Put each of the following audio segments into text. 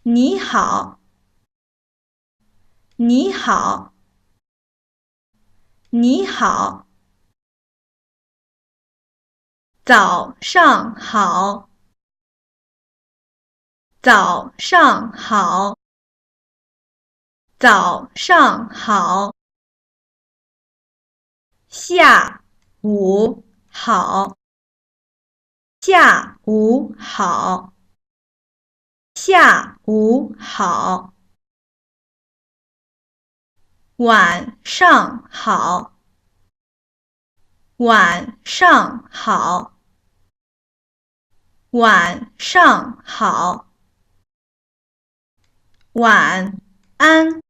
你好，你好，你好，早上好，早上好，早上好，下午好，下午好，下午好，晚上好，晚上好，晚上好，晚安，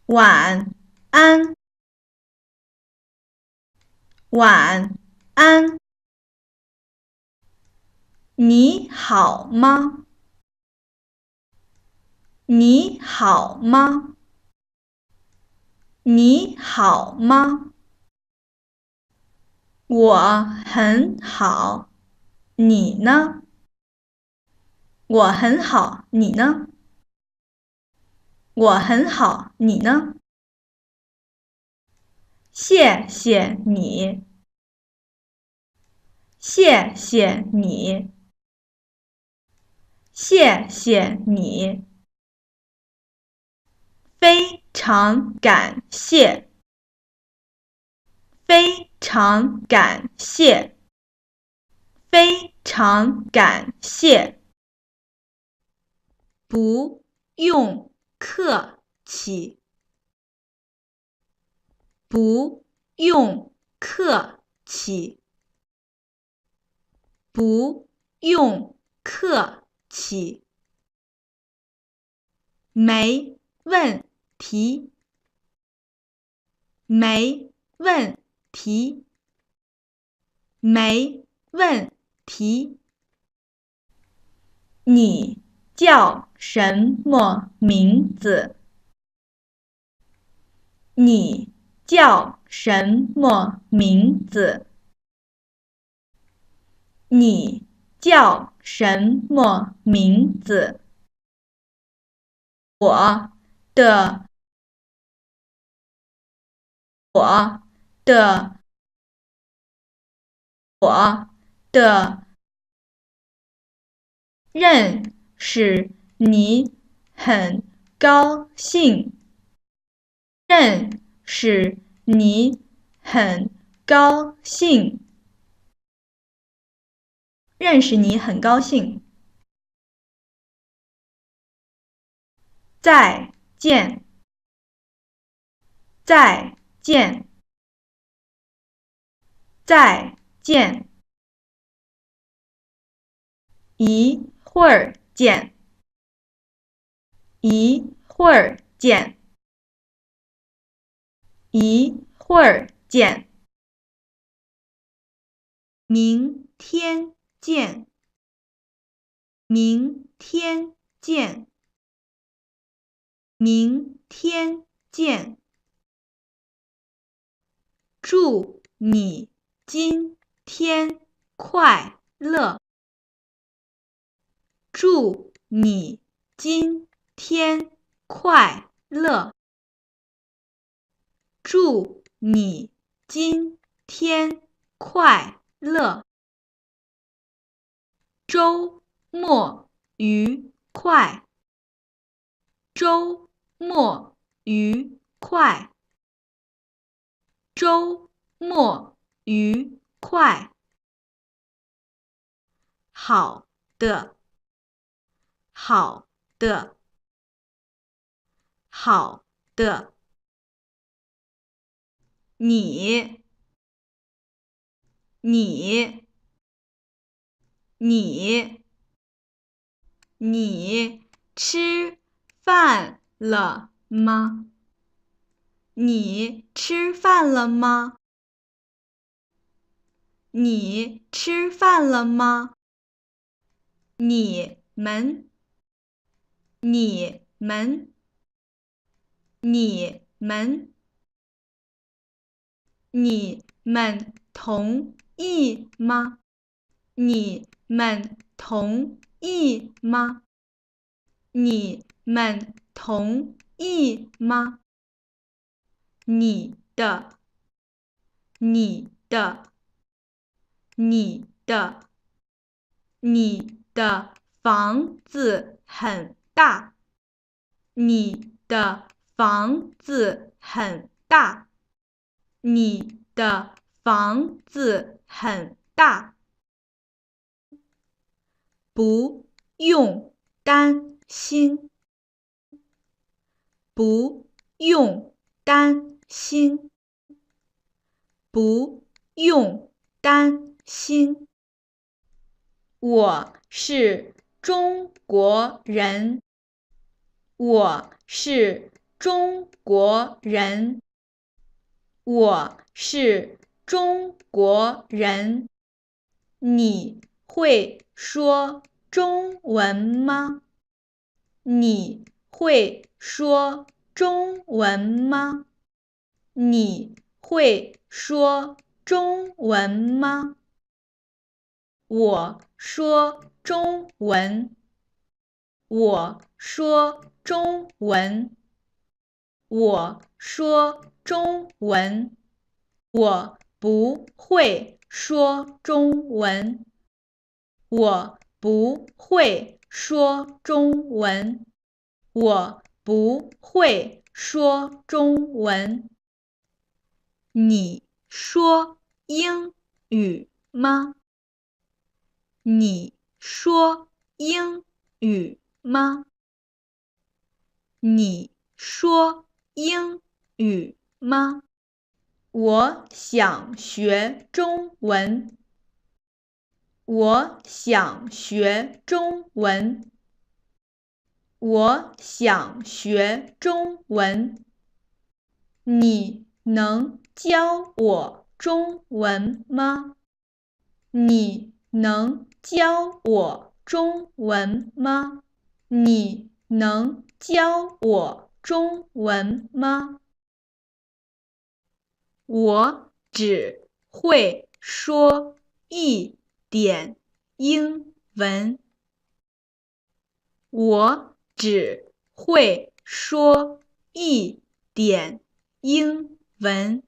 晚安，晚安，你好吗？你好吗？你好吗？我很好，你呢？我很好，你呢？我很好，你呢？谢谢你，谢谢你，谢谢你，非常感谢，非常感谢，非常感谢，不用客气，不用客气，不用客气，没问题，没问题，没问题。你叫什么名字？你叫什么名字？你叫什么名字？我的我的我的认识你很高兴，认识你很高兴，认识你很高兴。再见，再见，再见，一会儿见，一会儿见，一会儿见，明天见，明天见，明天见。祝你今天快乐！祝你今天快乐！祝你今天快乐！周末愉快！周末愉快！周末愉快！好的，好的，好的。你，你，你，你吃饭了吗？你吃饭了吗？你吃饭了吗？你们，你们，你们，你们同意吗？你们同意吗？你们同意吗？你的，你的，你的，你的房子很大。你的房子很大。你的房子很大。不用担心。不用担心。不用担心。我是中国人。我是中国人。我是中国人。你会说中文吗？你会说中文吗？你会说中文吗？我说中文。我说中文。我说中文。我不会说中文。我不会说中文。我不会说中文。你说英语吗？你说英语吗？你说英语吗？我想学中文。我想学中文。我想学中文。你能教我中文吗？你能教我中文吗？你能教我中文吗？我只会说一点英文。我只会说一点英文。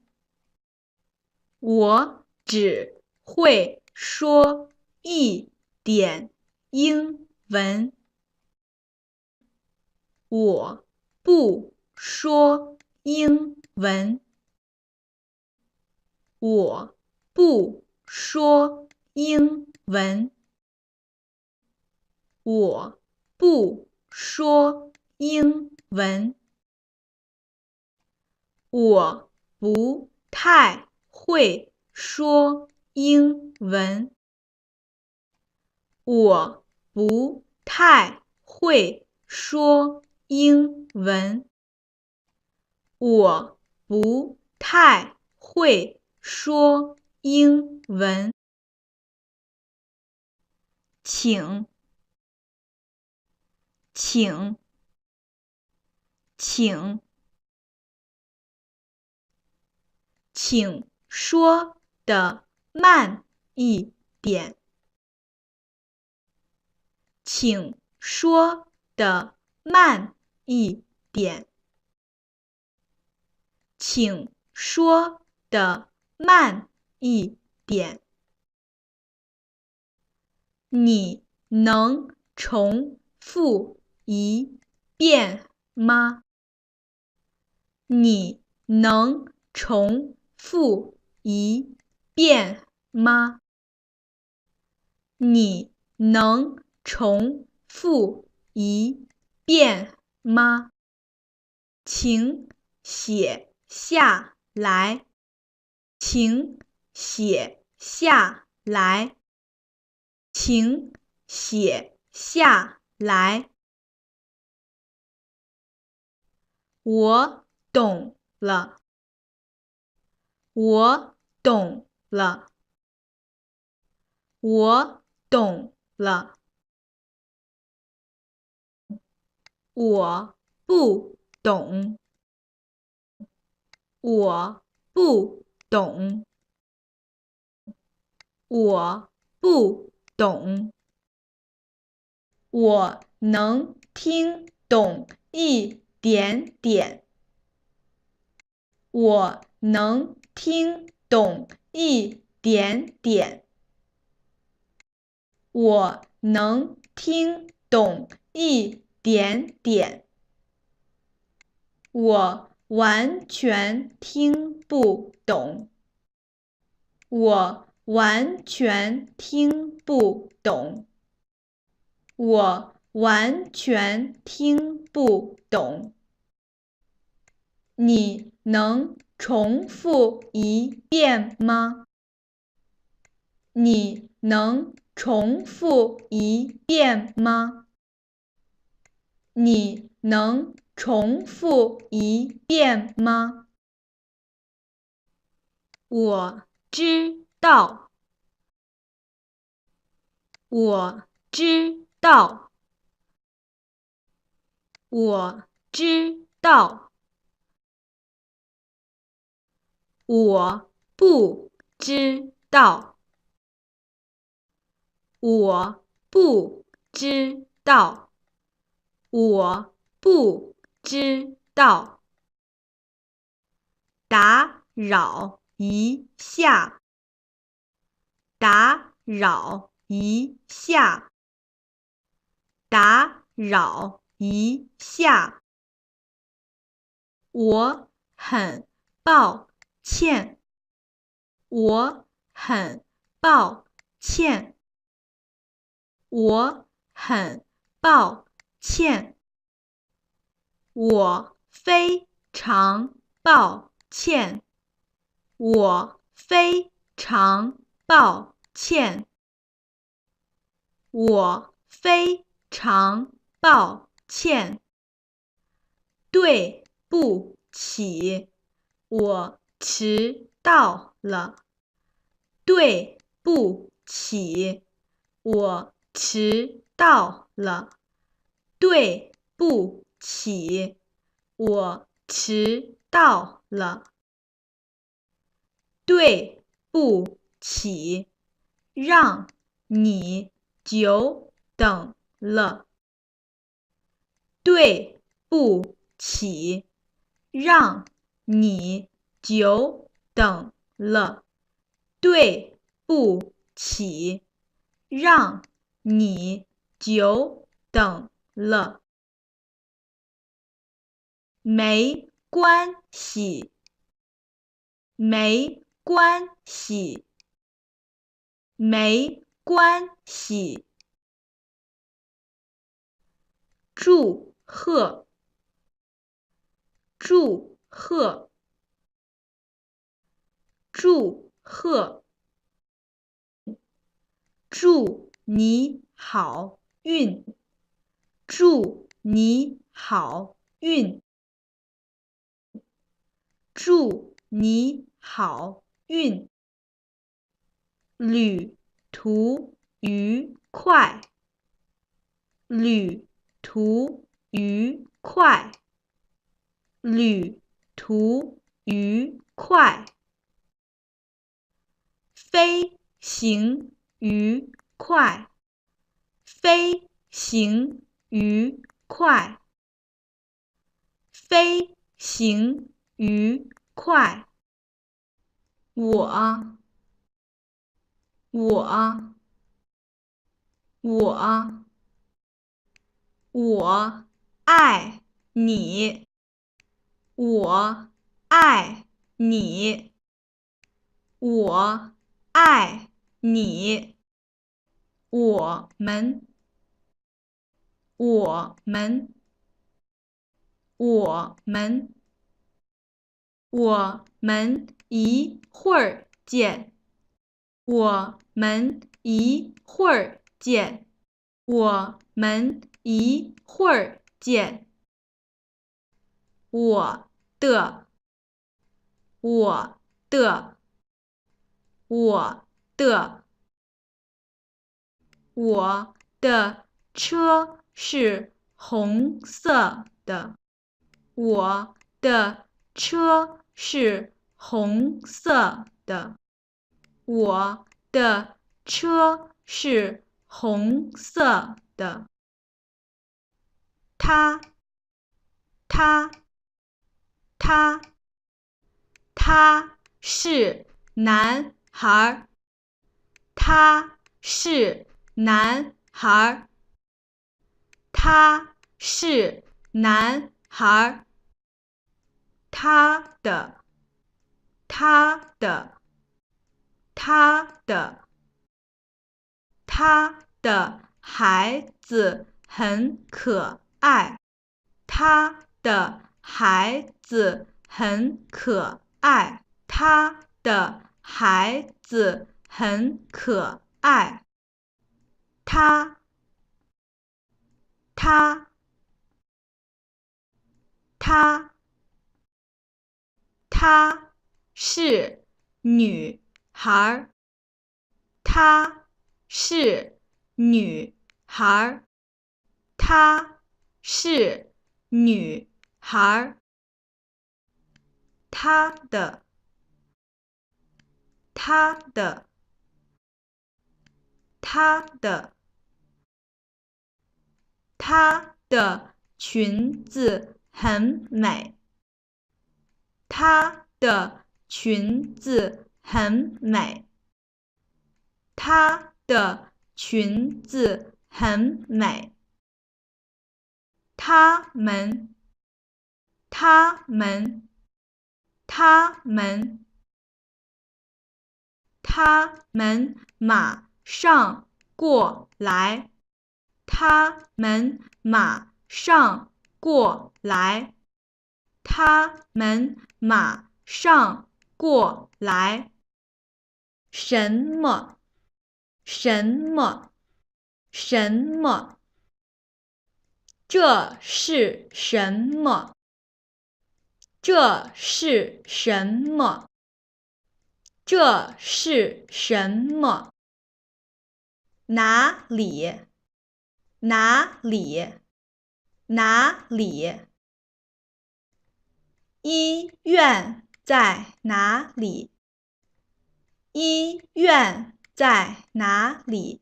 我只会说一点英文。我不说英文。我不说英文。我不说英文。我不太会说英文。我不太会说英文。我不太会说英文。请，请，请，请说的慢一点。请说的慢一点。请说的慢一点。你能重复一遍吗？你能重复一遍吗？你能重复一遍吗？请写下来。请写下来。请写下来。我懂了。我懂了。我懂了。我不懂。我不懂。我不懂。我能听懂一点点。我能听懂一点点。我能听懂一点点。我完全听不懂。我完全听不懂。我完全听不懂。你能重复一遍吗？你能重复一遍吗？你能重复一遍吗？我知道。我知道。我知道。我不知道。我不知道。我不知道。打扰一下。打扰一下。打扰一下。我很抱歉。我很抱歉。我很抱歉。我非常抱歉。我非常抱歉。我非常抱歉。对不起，我迟到了。对不起，我迟到了。对不起，我迟到了。对不起，让你久等了。对不起，让你久等了。对不起，让你久等了。没关系。没关系。没关系。祝贺。祝贺。祝贺。祝你好运。祝你好运。祝你好运。旅途愉快。旅途愉快。旅途愉快。飞行愉快。飞行愉快。飞行愉快。我爱你。我爱你。我爱你。我们我们我们我们一会儿见。我们一会儿见。我们一会儿见。我的我的我的我的车是红色的。我的车是红色的。我的车是红色的。他是男孩，他是男孩，他是男孩，他的孩子很可爱，他的孩子很可爱，他的孩子很可爱，他是女孩，她是女孩，她是女孩，她的裙子很美，她的裙子很美，她的裙子很美，他们马上过来，他们马上过来，他们马上过来，什么？这是什么？这是什么？这是什么？哪里？医院在哪里？医院在哪里？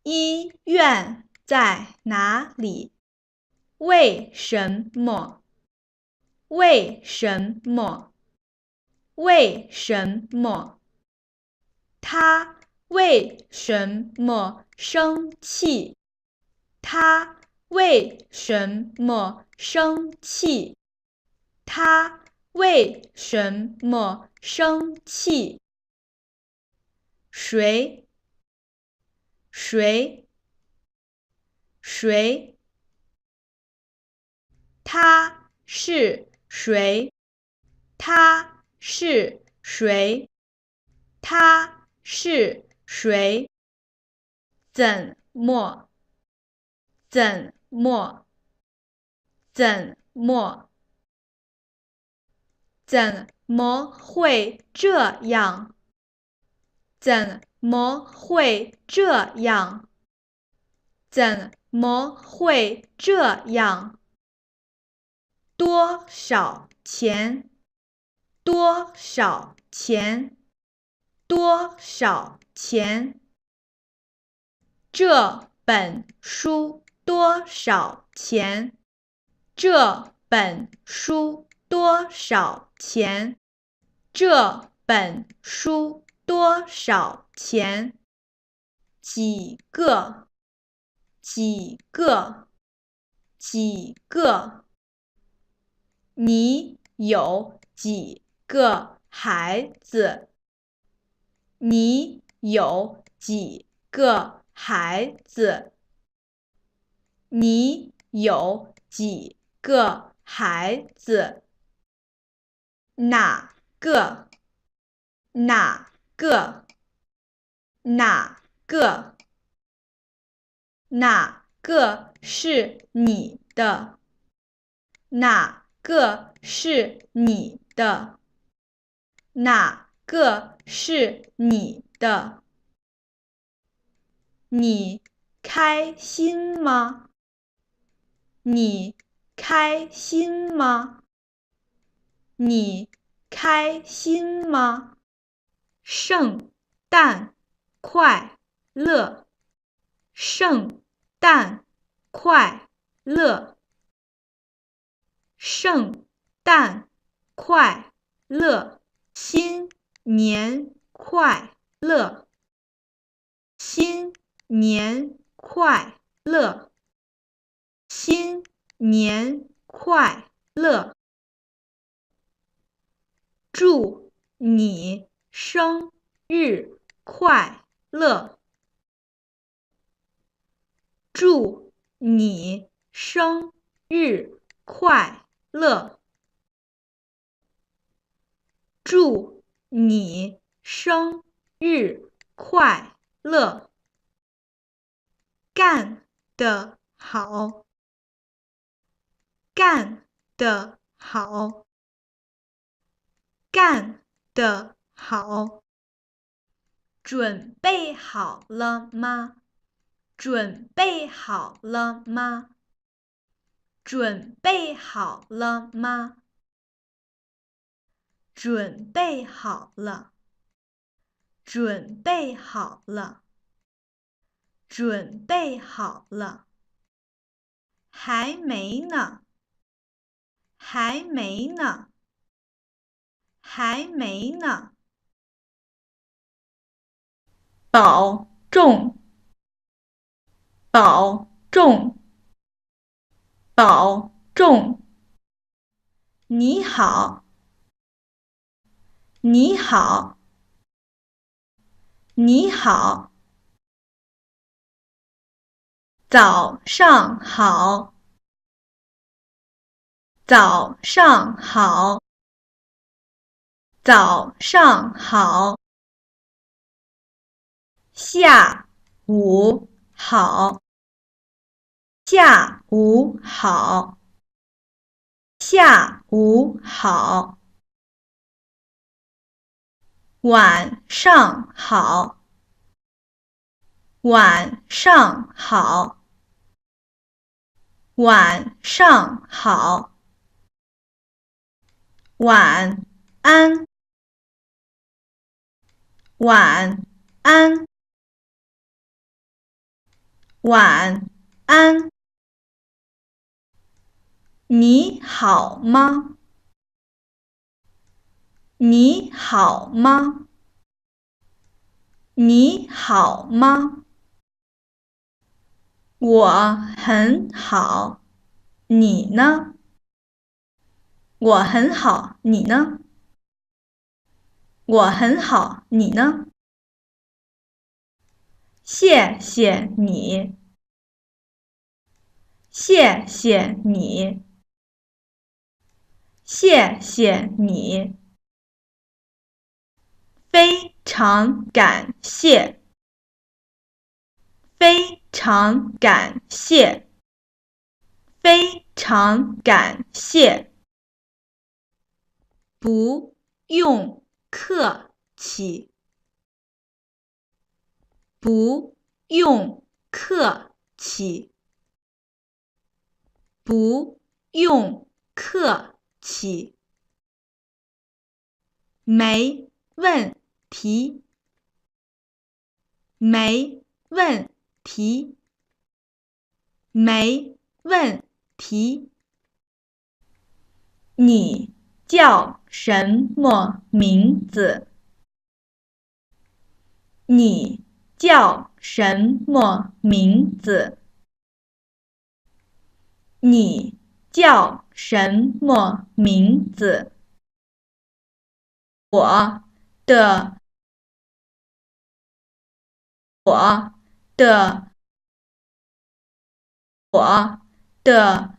医院在哪里？为什么？他为什么生气？他为什么生气？他为什么生气？谁？他是谁？他是谁？他是谁？怎么会这样？怎么会这样？怎么会这样？多少钱？多少钱？多少钱？这本书多少钱？这本书多少钱？这本书多少钱？几个？几个？几个？你有几个孩子？你有几个孩子？你有几个孩子？哪个？哪个？哪个？哪个是你的？哪个是你的？哪个是你的？你开心吗？你开心吗？你开心吗？圣诞快乐！圣诞快乐，圣诞快乐，新年快乐，新年快乐，新年快乐，祝你生日快乐，祝你生日快乐，祝你生日快乐，干得好，干得好，干得好，准备好了吗？准备好了吗？准备好了吗？准备好了，准备好了，准备好了，还没呢，还没呢，还没呢，保重，保重，保重，你好，你好，你好，早上好，早上好，早上好，下午好，下午好，下午好，晚上好，晚上好，晚上好，晚安，晚安，晚安，你好吗？你好吗？你好吗？我很好，你呢？我很好，你呢？我很好，你呢？谢谢你，谢谢你，谢谢你，非常感谢，非常感谢，非常感谢，不用客气，不用客气，不用客气，没问题，没问题，没问题。你叫什么名字？你叫什么名字？你叫什么名字？我的，我的，我的，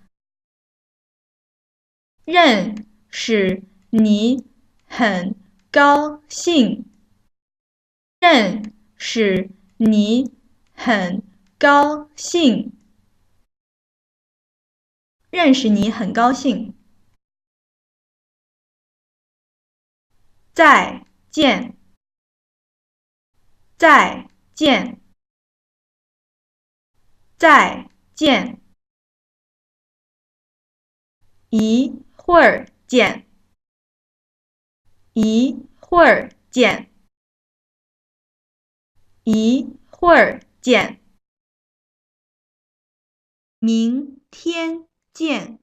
认识你很高兴，认识你很高兴，认识你很高兴。再见，再见，再见，一会儿见，一会儿见，一会儿见，明天见，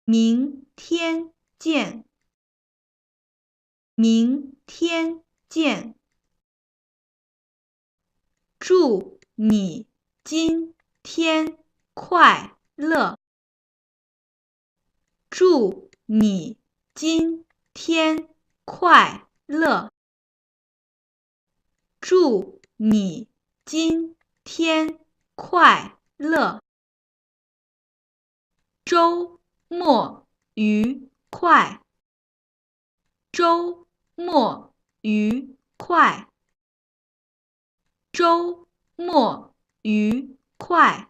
明天见，明天见。祝你今天快乐！祝你今天快乐！祝你今天快乐！周末愉快！周末愉快！周末愉快！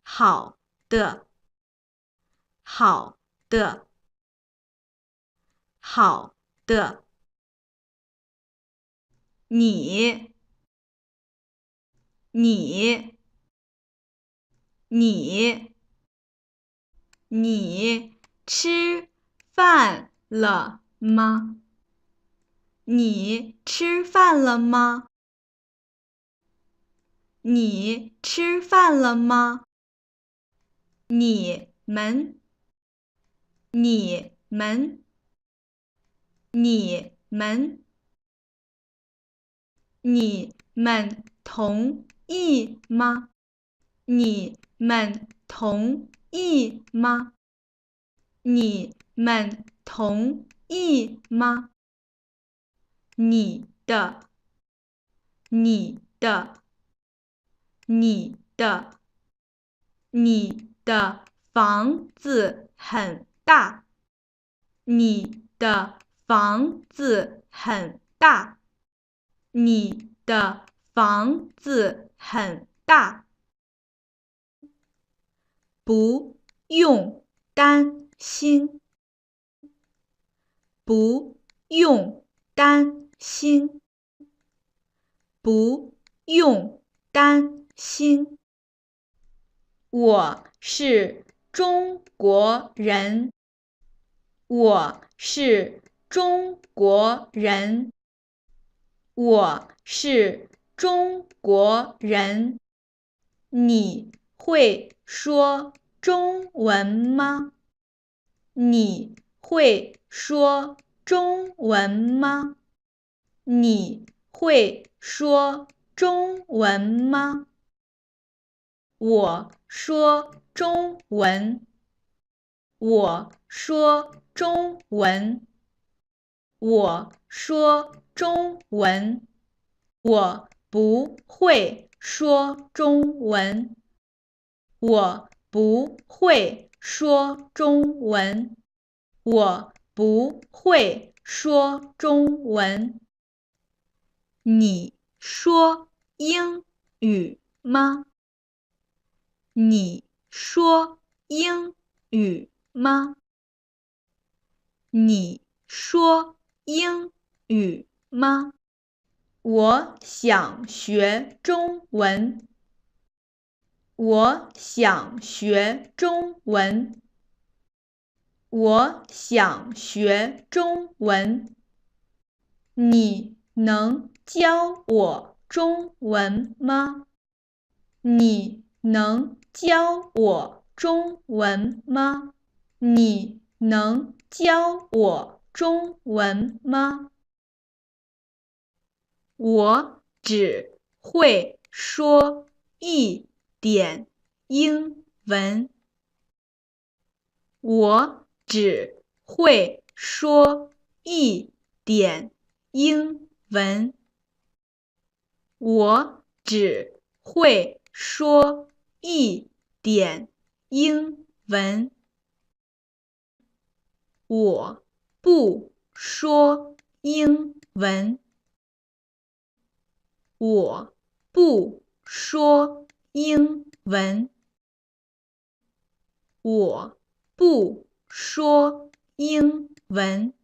好的，好的，好的。你吃饭了吗？你吃饭了吗？你吃饭了吗？你们同意吗？你们同意吗？你们同意吗？你的房子很大。你的房子很大。你的房子很大。不用担心。不用担心。不用担心。我是中国人。我是中国人。我是中国人。你会说中文吗？你会说中文吗？你会说中文吗？我说中文。我说中文。我说中文。我不会说中文。我不会说中文。我不会说中文。你说英语吗？你说英语吗？你说英语吗？我想学中文。我想学中文。我想学中文。你能教我中文吗？你能教我中文吗？你能教我中文吗？我只会说一点英文。我只会说一点英文。我只会说一点英文。我不说英文。我不说英文。我不说英文。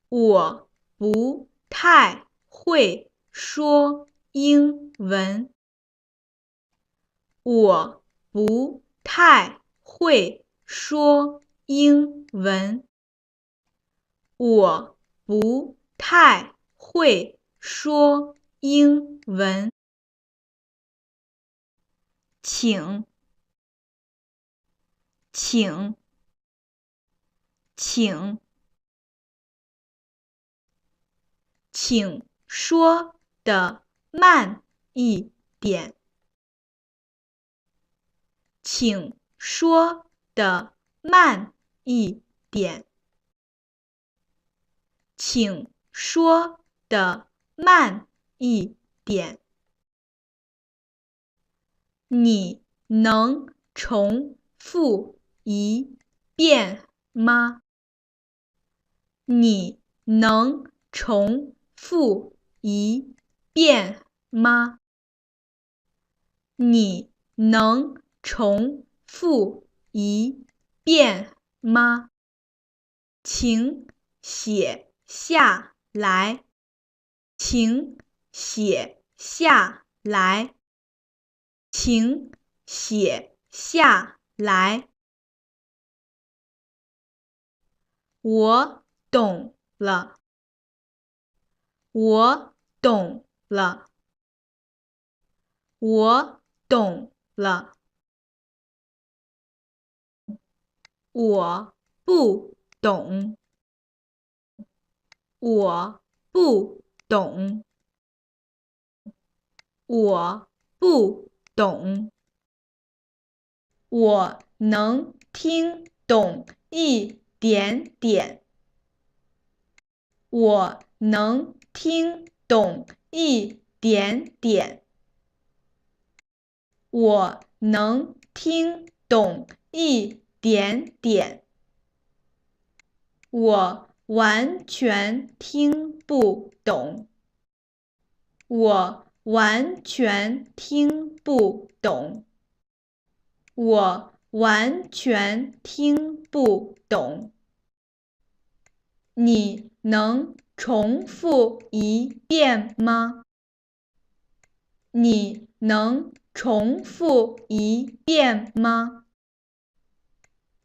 我不太会说英文。我不太会说英文。我不太会说英文。请，请，请，请说的慢一点，请说的慢一点，请说的慢一点。你能重复一遍吗？你能重复一遍吗？你能重复一遍吗？请写下来，请写下来，请写下来。我懂了，我懂了，我懂了。我不懂，我不懂，我不懂。我能听懂一点点，我能听懂一点点，我能听懂一点点。我完全听不懂，我完全听不懂，我完全听不懂。你能重复一遍吗？你能重复一遍吗？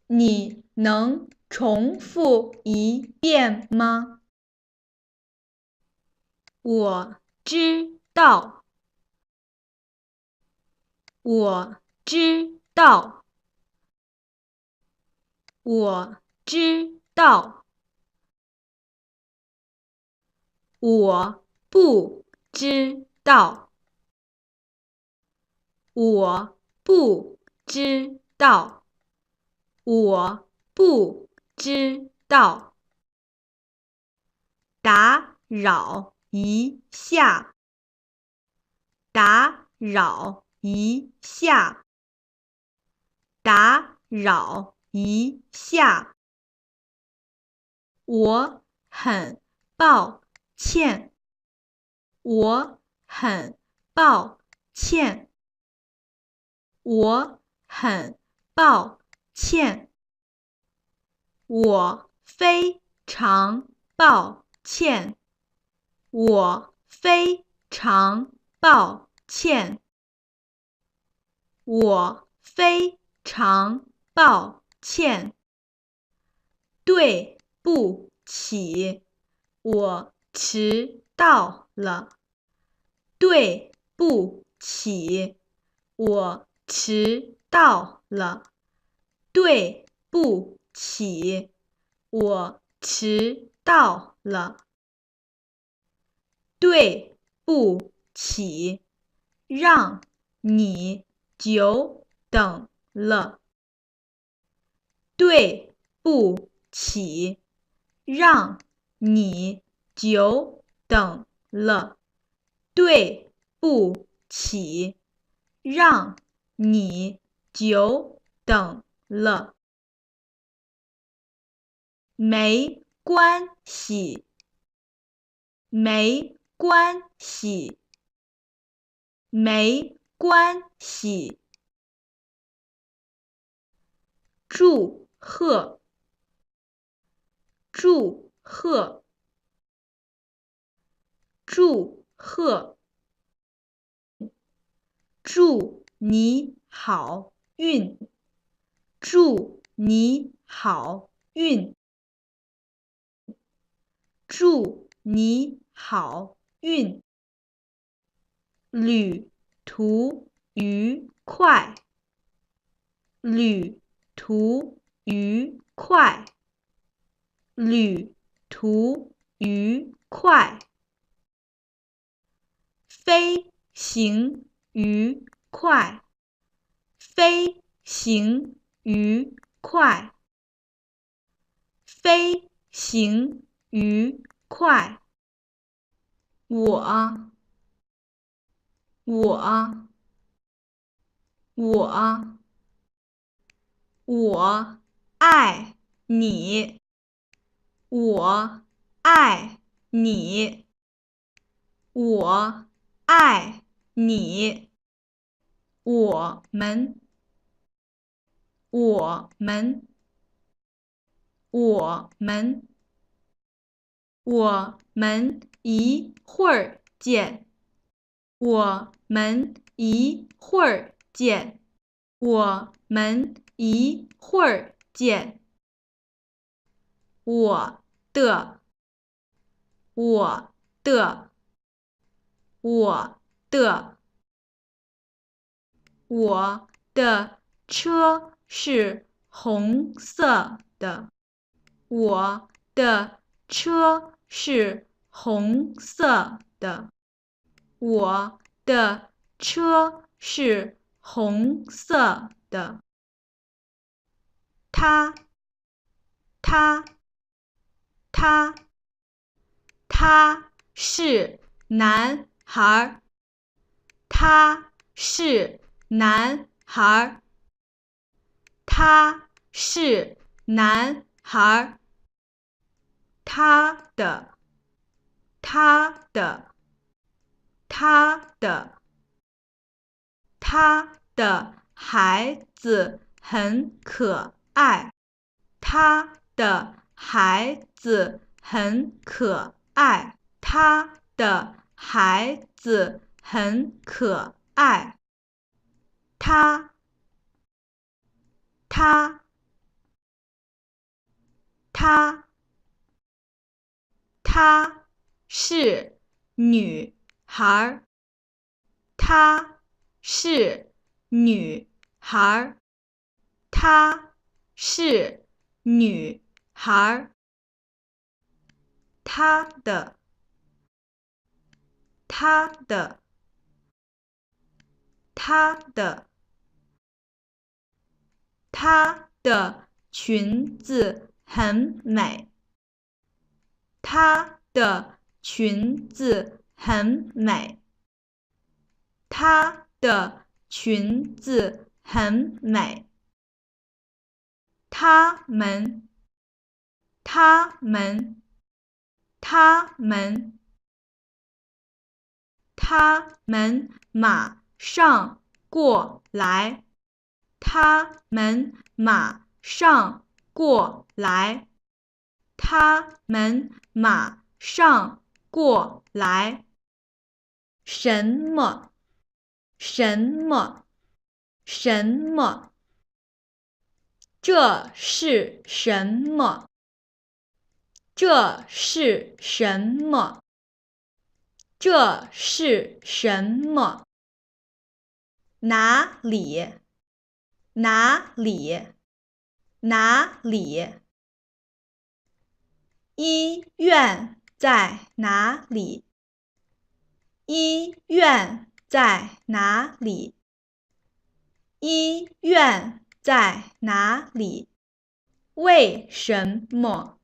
你能重复一遍吗？我知道，我知道，我知道。我不知道，我不知道，我不知道。打扰一下，打扰一下，打扰一下。我很抱歉，我很抱歉，我很抱歉。我非常抱歉，我非常抱歉，我非常抱歉。对不起，我迟到了。对不起，我迟到了。对不起，我迟到了。对不起，让你久等了。对不起，让你久等了。对不起，让你久等了。没关系，没关系，没关系。祝贺，祝贺，祝贺。祝你好运，祝你好运，祝你好运。旅途愉快，旅途愉快，旅途愉快，飞行愉快，飞行愉快，飞行愉快。我爱你，我爱你，我爱你，我们，我们，我们，我们一会儿见，我们一会儿见，我们一会儿见。我的，我的，我的，我的车是红色的，我的车是红色的，我的车是红色的。他是男孩，他是男孩，他是男孩，他的孩子很可爱，他的孩子很可爱，他的孩子很可爱，他是女孩，她是女孩，她是女孩，她的裙子很美，她的裙子很美，她的裙子很美。他们马上过来，他们马上过来，他们马上过来。什么？这是什么？这是什么？这是什么？哪里？哪里？哪里？医院在哪里？医院在哪里？医院在哪里？为什么？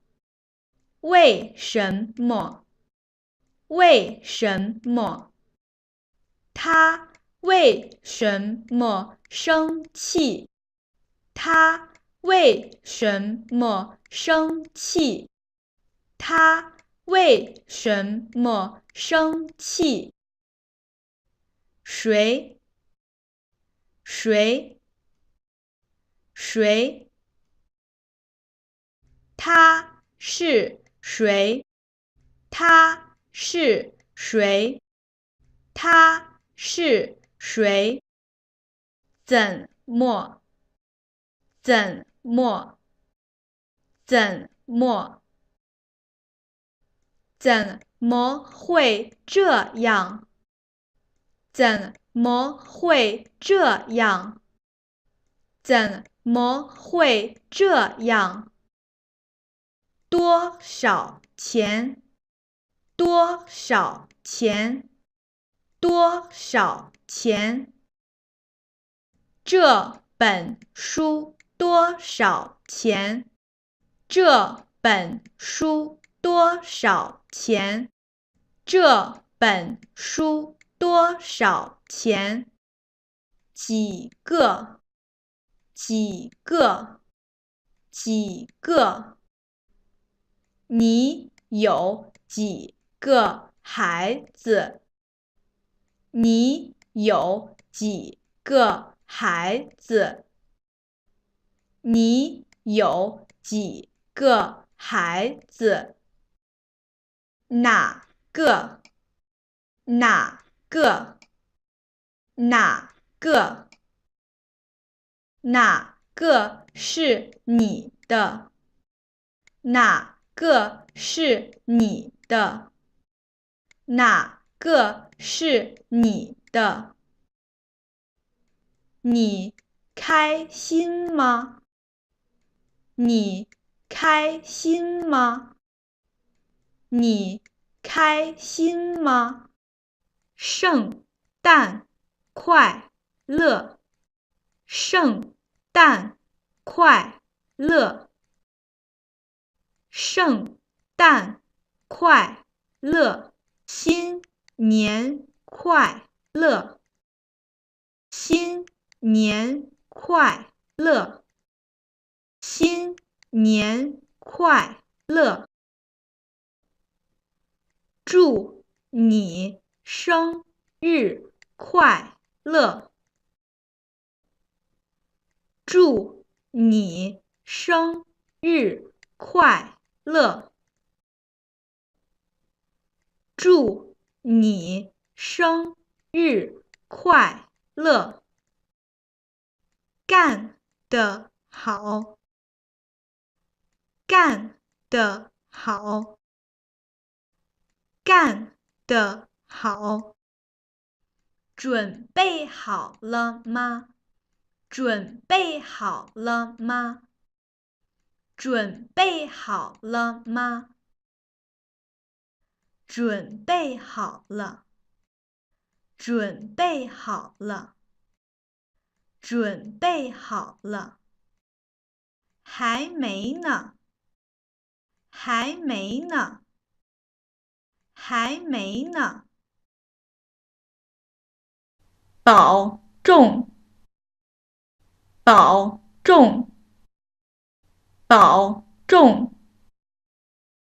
为什么？为什么？他为什么生气？他为什么生气？他为什么生气？谁？他是谁？他是谁？他是谁？怎么？怎么？怎么？怎么会这样？怎么会这样？怎么会这样？多少钱？多少钱？多少钱？这本书多少钱？这本书多少钱？这本书多少钱？几个？几个？几个？你有几个孩子？你有几个孩子？你有几个孩子？哪个？哪个？哪个？哪个是你的？哪个是你的？哪个是你的？你开心吗？你开心吗？你开心吗？圣诞快乐！圣诞快乐！圣诞快乐！新年快乐！新年快乐！新年快乐！祝你生日快乐！祝你生日快乐！祝你生日快乐！干得好！干得好！干得好！准备好了吗？准备好了吗？准备好了吗？准备好了！准备好了！准备好了！还没呢！还没呢！还没呢！保重！保重！保重！